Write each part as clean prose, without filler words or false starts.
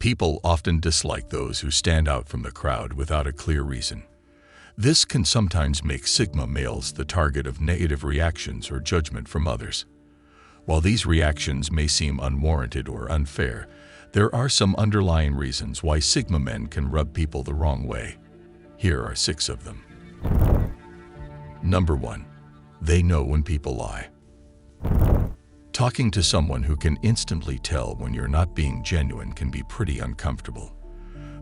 People often dislike those who stand out from the crowd without a clear reason. This can sometimes make Sigma males the target of negative reactions or judgment from others. While these reactions may seem unwarranted or unfair, there are some underlying reasons why Sigma men can rub people the wrong way. Here are 6 of them. Number 1. They know when people lie. Talking to someone who can instantly tell when you're not being genuine can be pretty uncomfortable.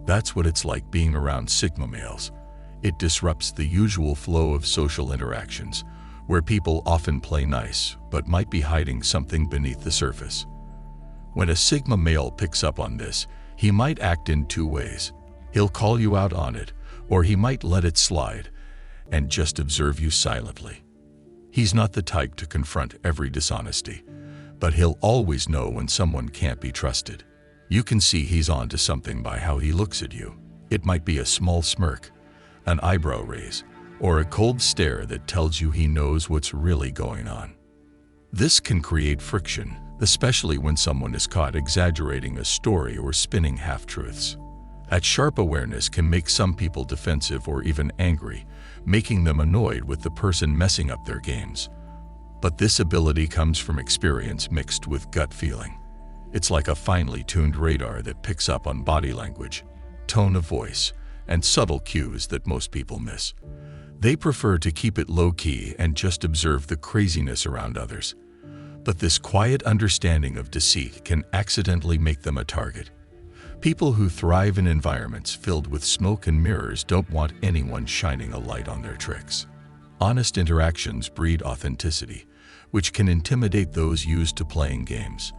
That's what it's like being around Sigma males. It disrupts the usual flow of social interactions, where people often play nice but might be hiding something beneath the surface. When a Sigma male picks up on this, he might act in 2 ways. He'll call you out on it, or he might let it slide and just observe you silently. He's not the type to confront every dishonesty, but he'll always know when someone can't be trusted. You can see he's on to something by how he looks at you. It might be a small smirk, an eyebrow raise, or a cold stare that tells you he knows what's really going on. This can create friction, especially when someone is caught exaggerating a story or spinning half-truths. That sharp awareness can make some people defensive or even angry, making them annoyed with the person messing up their games. But this ability comes from experience mixed with gut feeling. It's like a finely tuned radar that picks up on body language, tone of voice, and subtle cues that most people miss. They prefer to keep it low-key and just observe the craziness around others. But this quiet understanding of deceit can accidentally make them a target. People who thrive in environments filled with smoke and mirrors don't want anyone shining a light on their tricks. Honest interactions breed authenticity, which can intimidate those used to playing games.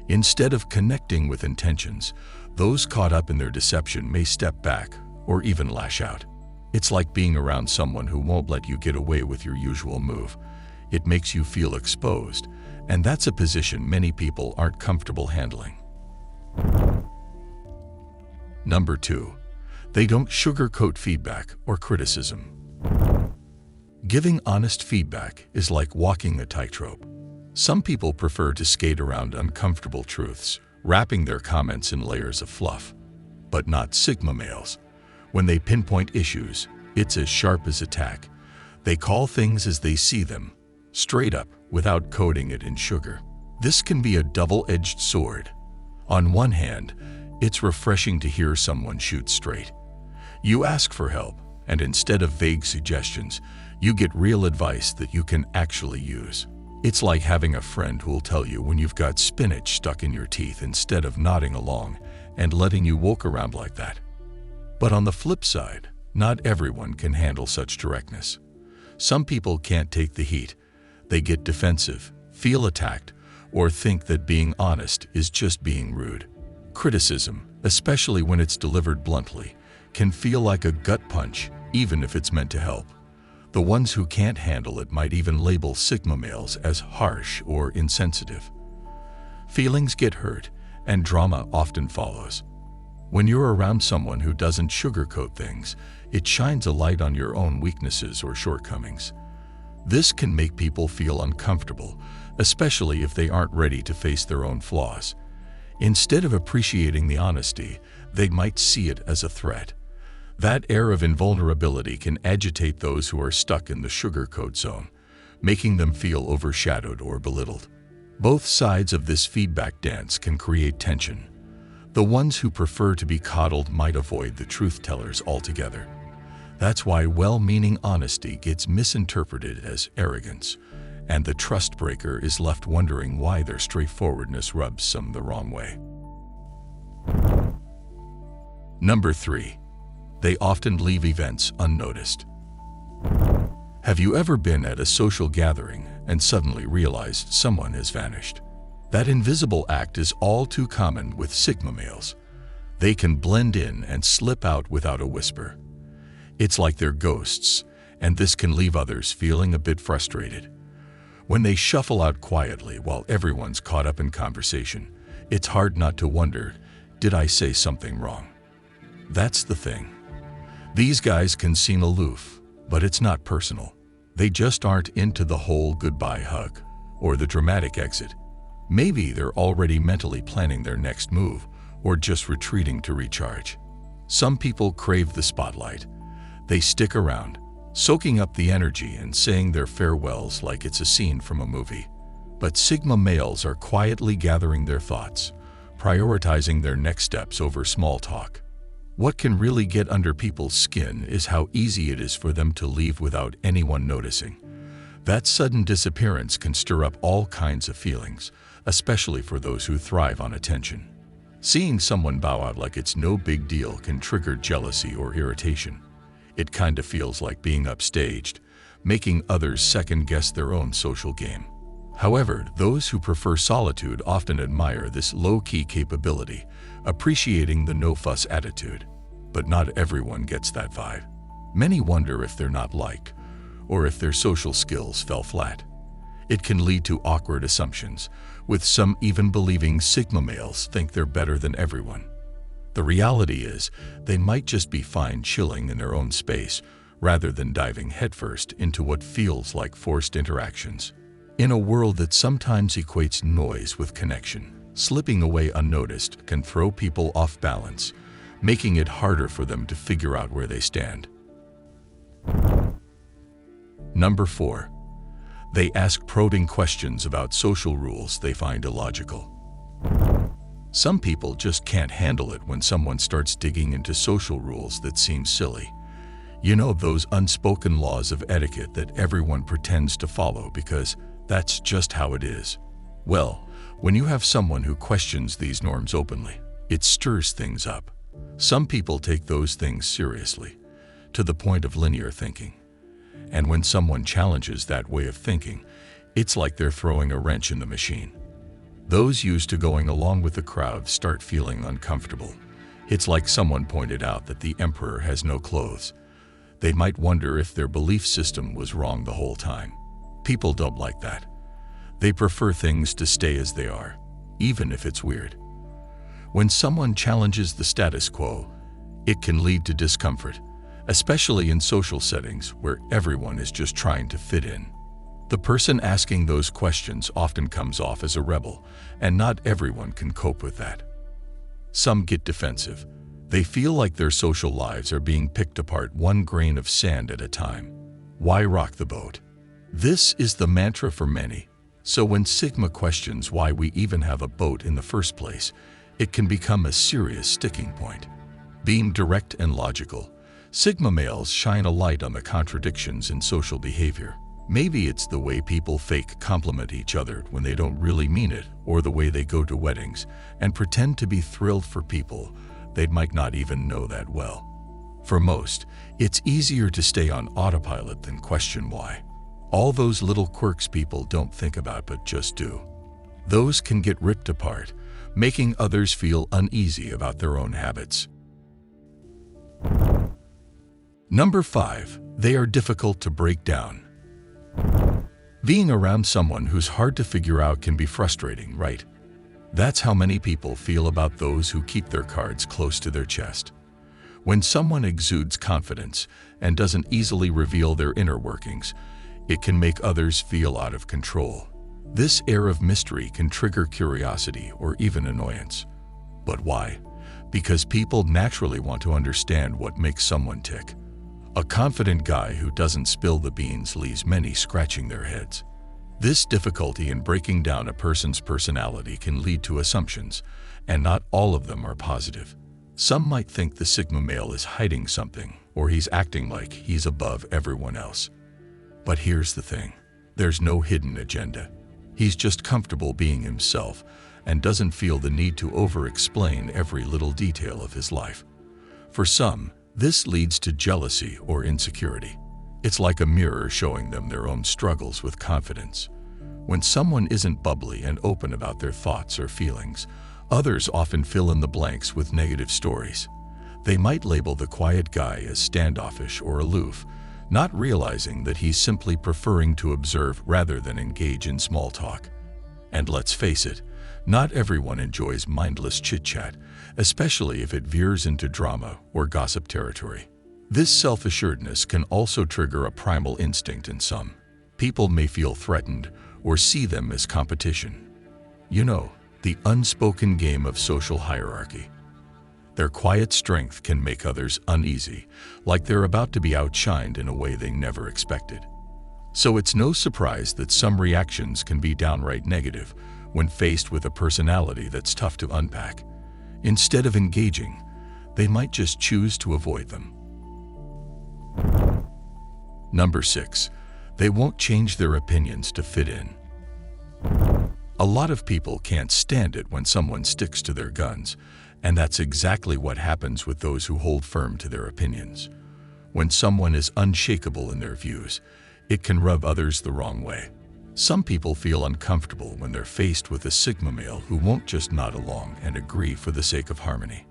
Instead of connecting with intentions, those caught up in their deception may step back or even lash out. It's like being around someone who won't let you get away with your usual move. It makes you feel exposed, and that's a position many people aren't comfortable handling. Number 2. They don't sugarcoat feedback or criticism. Giving honest feedback is like walking a tightrope. Some people prefer to skate around uncomfortable truths, wrapping their comments in layers of fluff. But not Sigma males. When they pinpoint issues, it's as sharp as a tack. They call things as they see them, straight up, without coating it in sugar. This can be a double-edged sword. On one hand, it's refreshing to hear someone shoot straight. You ask for help, and instead of vague suggestions, you get real advice that you can actually use. It's like having a friend who'll tell you when you've got spinach stuck in your teeth instead of nodding along and letting you walk around like that. But on the flip side, not everyone can handle such directness. Some people can't take the heat. They get defensive, feel attacked, or think that being honest is just being rude. Criticism, especially when it's delivered bluntly, can feel like a gut punch, even if it's meant to help. The ones who can't handle it might even label Sigma males as harsh or insensitive. Feelings get hurt, and drama often follows. When you're around someone who doesn't sugarcoat things, it shines a light on your own weaknesses or shortcomings. This can make people feel uncomfortable, especially if they aren't ready to face their own flaws. Instead of appreciating the honesty, they might see it as a threat. That air of invulnerability can agitate those who are stuck in the sugarcoat zone, making them feel overshadowed or belittled. Both sides of this feedback dance can create tension. The ones who prefer to be coddled might avoid the truth tellers altogether. That's why well-meaning honesty gets misinterpreted as arrogance, and the trust breaker is left wondering why their straightforwardness rubs some the wrong way. Number 3. They often leave events unnoticed. Have you ever been at a social gathering and suddenly realized someone has vanished? That invisible act is all too common with Sigma males. They can blend in and slip out without a whisper. It's like they're ghosts, and this can leave others feeling a bit frustrated. When they shuffle out quietly while everyone's caught up in conversation, it's hard not to wonder, did I say something wrong? That's the thing. These guys can seem aloof, but it's not personal. They just aren't into the whole goodbye hug or the dramatic exit. Maybe they're already mentally planning their next move, or just retreating to recharge. Some people crave the spotlight. They stick around, soaking up the energy and saying their farewells like it's a scene from a movie. But Sigma males are quietly gathering their thoughts, prioritizing their next steps over small talk. What can really get under people's skin is how easy it is for them to leave without anyone noticing. That sudden disappearance can stir up all kinds of feelings, especially for those who thrive on attention. Seeing someone bow out like it's no big deal can trigger jealousy or irritation. It kind of feels like being upstaged, making others second-guess their own social game. However, those who prefer solitude often admire this low-key capability, appreciating the no-fuss attitude. But not everyone gets that vibe. Many wonder if they're not liked, or if their social skills fell flat. It can lead to awkward assumptions, with some even believing Sigma males think they're better than everyone. The reality is, they might just be fine chilling in their own space, rather than diving headfirst into what feels like forced interactions. In a world that sometimes equates noise with connection, slipping away unnoticed can throw people off balance, making it harder for them to figure out where they stand. Number 4. They ask probing questions about social rules they find illogical. Some people just can't handle it when someone starts digging into social rules that seem silly. You know, those unspoken laws of etiquette that everyone pretends to follow because that's just how it is. Well, when you have someone who questions these norms openly, it stirs things up. Some people take those things seriously, to the point of linear thinking. And when someone challenges that way of thinking, it's like they're throwing a wrench in the machine. Those used to going along with the crowd start feeling uncomfortable. It's like someone pointed out that the emperor has no clothes. They might wonder if their belief system was wrong the whole time. People don't like that. They prefer things to stay as they are, even if it's weird. When someone challenges the status quo, it can lead to discomfort, especially in social settings where everyone is just trying to fit in. The person asking those questions often comes off as a rebel, and not everyone can cope with that. Some get defensive. They feel like their social lives are being picked apart one grain of sand at a time. Why rock the boat? This is the mantra for many. So when Sigma questions why we even have a boat in the first place, it can become a serious sticking point. Being direct and logical, Sigma males shine a light on the contradictions in social behavior. Maybe it's the way people fake compliment each other when they don't really mean it, or the way they go to weddings and pretend to be thrilled for people they might not even know that well. For most, it's easier to stay on autopilot than question why. All those little quirks people don't think about but just do. Those can get ripped apart, making others feel uneasy about their own habits. Number 5. They are difficult to break down. Being around someone who's hard to figure out can be frustrating, right? That's how many people feel about those who keep their cards close to their chest. When someone exudes confidence and doesn't easily reveal their inner workings, it can make others feel out of control. This air of mystery can trigger curiosity or even annoyance. But why? Because people naturally want to understand what makes someone tick. A confident guy who doesn't spill the beans leaves many scratching their heads. This difficulty in breaking down a person's personality can lead to assumptions, and not all of them are positive. Some might think the Sigma male is hiding something, or he's acting like he's above everyone else. But here's the thing. There's no hidden agenda. He's just comfortable being himself and doesn't feel the need to over-explain every little detail of his life. For some, this leads to jealousy or insecurity. It's like a mirror showing them their own struggles with confidence. When someone isn't bubbly and open about their thoughts or feelings, others often fill in the blanks with negative stories. They might label the quiet guy as standoffish or aloof, not realizing that he's simply preferring to observe rather than engage in small talk. And let's face it, not everyone enjoys mindless chit-chat, especially if it veers into drama or gossip territory. This self-assuredness can also trigger a primal instinct in some. People may feel threatened or see them as competition. You know, the unspoken game of social hierarchy. Their quiet strength can make others uneasy, like they're about to be outshined in a way they never expected. So it's no surprise that some reactions can be downright negative when faced with a personality that's tough to unpack. Instead of engaging, they might just choose to avoid them. Number 6. They won't change their opinions to fit in. A lot of people can't stand it when someone sticks to their guns, and that's exactly what happens with those who hold firm to their opinions. When someone is unshakable in their views, it can rub others the wrong way. Some people feel uncomfortable when they're faced with a Sigma male who won't just nod along and agree for the sake of harmony.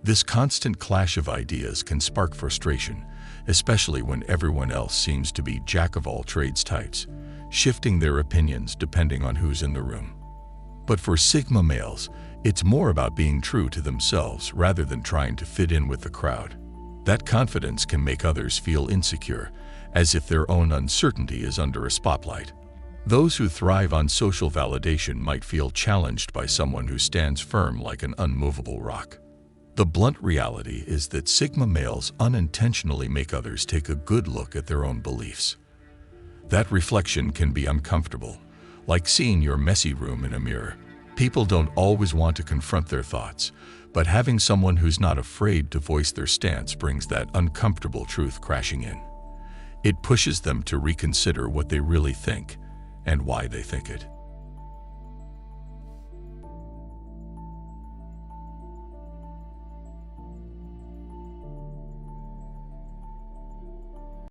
This constant clash of ideas can spark frustration, especially when everyone else seems to be jack-of-all-trades types, shifting their opinions depending on who's in the room. But for Sigma males, it's more about being true to themselves rather than trying to fit in with the crowd. That confidence can make others feel insecure, as if their own uncertainty is under a spotlight. Those who thrive on social validation might feel challenged by someone who stands firm like an unmovable rock. The blunt reality is that Sigma males unintentionally make others take a good look at their own beliefs. That reflection can be uncomfortable, like seeing your messy room in a mirror. People don't always want to confront their thoughts, but having someone who's not afraid to voice their stance brings that uncomfortable truth crashing in. It pushes them to reconsider what they really think and why they think it.